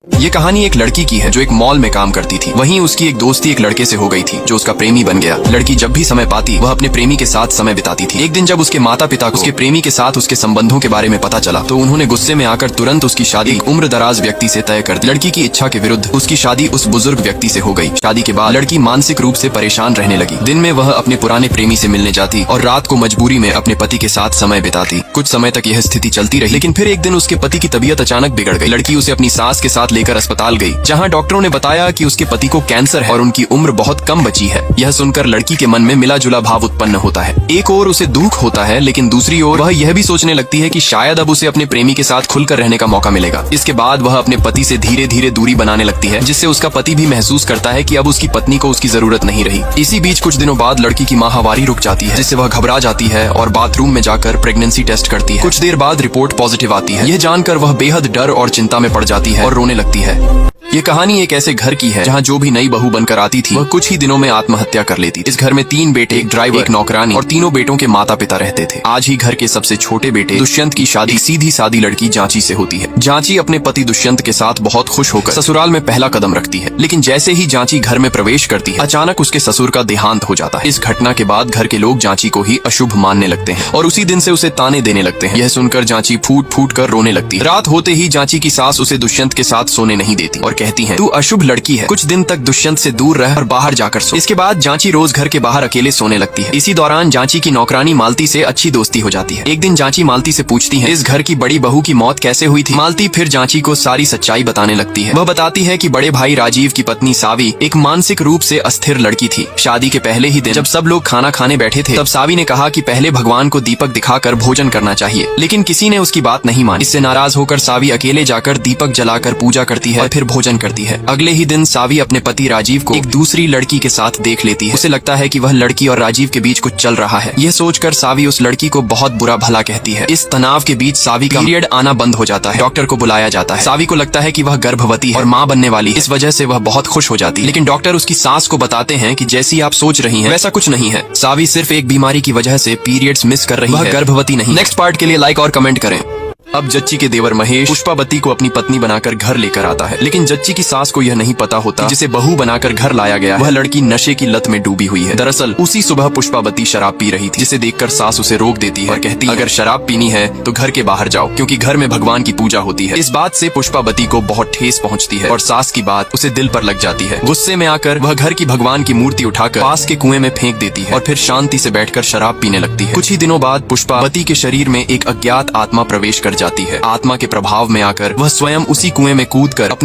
ये कहानी एक लड़की की है जो एक मॉल में काम करती थी। वहीं उसकी एक दोस्ती एक लड़के से हो गई थी जो उसका प्रेमी बन गया। लड़की जब भी समय पाती वह अपने प्रेमी के साथ समय बिताती थी। एक दिन जब उसके माता पिता को उसके प्रेमी के साथ उसके संबंधों के बारे में पता चला तो उन्होंने गुस्से में आकर तुरंत उसकी शादी एक उम्र दराज व्यक्ति से तय कर दी। लड़की की इच्छा के विरुद्ध उसकी शादी उस बुजुर्ग व्यक्ति से हो गई। शादी के बाद लड़की मानसिक रूप से परेशान रहने लगी। दिन में वह अपने पुराने प्रेमी से मिलने जाती और रात को मजबूरी में अपने पति के साथ समय बिताती। कुछ समय तक यह स्थिति चलती रही, लेकिन फिर एक दिन उसके पति की तबीयत अचानक बिगड़ गई। लड़की उसे अपनी सास के साथ लेकर अस्पताल गई, जहां डॉक्टरों ने बताया कि उसके पति को कैंसर है और उनकी उम्र बहुत कम बची है। यह सुनकर लड़की के मन में मिला जुला भाव उत्पन्न होता है। एक ओर उसे दुख होता है, लेकिन दूसरी ओर वह यह भी सोचने लगती है कि शायद अब उसे अपने प्रेमी के साथ खुलकर रहने का मौका मिलेगा। इसके बाद वह अपने पति से धीरे धीरे दूरी बनाने लगती है, जिससे उसका पति भी महसूस करता है कि अब उसकी पत्नी को उसकी जरूरत नहीं रही। इसी बीच कुछ दिनों बाद लड़की की माहवारी रुक जाती है, जिससे वह घबरा जाती है और बाथरूम में जाकर प्रेगनेंसी टेस्ट करती है। कुछ देर बाद रिपोर्ट पॉजिटिव आती है। यह जानकर वह बेहद डर और चिंता में पड़ जाती है और रोने लगती है। ये कहानी एक ऐसे घर की है जहाँ जो भी नई बहू बनकर आती थी वह कुछ ही दिनों में आत्महत्या कर लेती। इस घर में 3 बेटे, एक ड्राइवर, एक नौकरानी और तीनों बेटों के माता पिता रहते थे। आज ही घर के सबसे छोटे बेटे दुष्यंत की शादी सीधी सादी लड़की जांची से होती है। जांची अपने पति दुष्यंत के साथ बहुत खुश होकर ससुराल में पहला कदम रखती है, लेकिन जैसे ही जांची घर में प्रवेश करती है अचानक उसके ससुर का देहांत हो जाता है। इस घटना के बाद घर के लोग जांची को ही अशुभ मानने लगते हैं और उसी दिन से उसे ताने देने लगते हैं। यह सुनकर जांची फूट फूट कर रोने लगती है। रात होते ही जांची की सास उसे दुष्यंत के साथ सोने नहीं देती और कहती है, तू अशुभ लड़की है, कुछ दिन तक दुष्यंत से दूर रह और बाहर जाकर सो। इसके बाद जांची रोज घर के बाहर अकेले सोने लगती है। इसी दौरान जांची की नौकरानी मालती से अच्छी दोस्ती हो जाती है। एक दिन जांची मालती से पूछती है, इस घर की बड़ी बहू की मौत कैसे हुई थी। मालती फिर जांची को सारी सच्चाई बताने लगती है। वह बताती है कि बड़े भाई राजीव की पत्नी सावी एक मानसिक रूप से अस्थिर लड़की थी। शादी के पहले ही दिन जब सब लोग खाना खाने बैठे थे तब सावी ने कहा कि पहले भगवान को दीपक दिखाकर भोजन करना चाहिए, लेकिन किसी ने उसकी बात नहीं मानी। इससे नाराज होकर सावी अकेले जाकर दीपक जलाकर पूजा करती है और फिर भोजन करती है। अगले ही दिन सावी अपने पति राजीव को एक दूसरी लड़की के साथ देख लेती है। उसे लगता है कि वह लड़की और राजीव के बीच कुछ चल रहा है। यह सोचकर सावी उस लड़की को बहुत बुरा भला कहती है। इस तनाव के बीच सावी का पीरियड आना बंद हो जाता है। डॉक्टर को बुलाया जाता है। सावी को लगता है कि वह गर्भवती है और मां बनने वाली है। इस वजह से वह बहुत खुश हो जाती है, लेकिन डॉक्टर उसकी सास को बताते हैं कि जैसी आप सोच रही हैं वैसा कुछ नहीं है। सावी सिर्फ एक बीमारी की वजह से पीरियड्स मिस कर रही है, वह गर्भवती नहीं। नेक्स्ट पार्ट के लिए लाइक और कमेंट करें। अब जच्ची के देवर महेश पुष्पावती को अपनी पत्नी बनाकर घर लेकर आता है, लेकिन जच्ची की सास को यह नहीं पता होता कि जिसे बहू बनाकर घर लाया गया वह लड़की नशे की लत में डूबी हुई है। दरअसल उसी सुबह पुष्पावती शराब पी रही थी, जिसे देखकर सास उसे रोक देती है और कहती है, अगर शराब पीनी है तो घर के बाहर जाओ, क्योंकि घर में भगवान की पूजा होती है। इस बात से पुष्पावती को बहुत ठेस पहुंचती है और सास की बात उसे दिल पर लग जाती है। गुस्से में आकर वह घर की भगवान की मूर्ति उठाकर पास के कुएं में फेंक देती है और फिर शांति से बैठकर शराब पीने लगती है। कुछ ही दिनों बाद पुष्पावती के शरीर में एक अज्ञात आत्मा प्रवेश कर जाती है। आत्मा के प्रभाव में आकर वह स्वयं उसी कुएं में कूदकर अपनी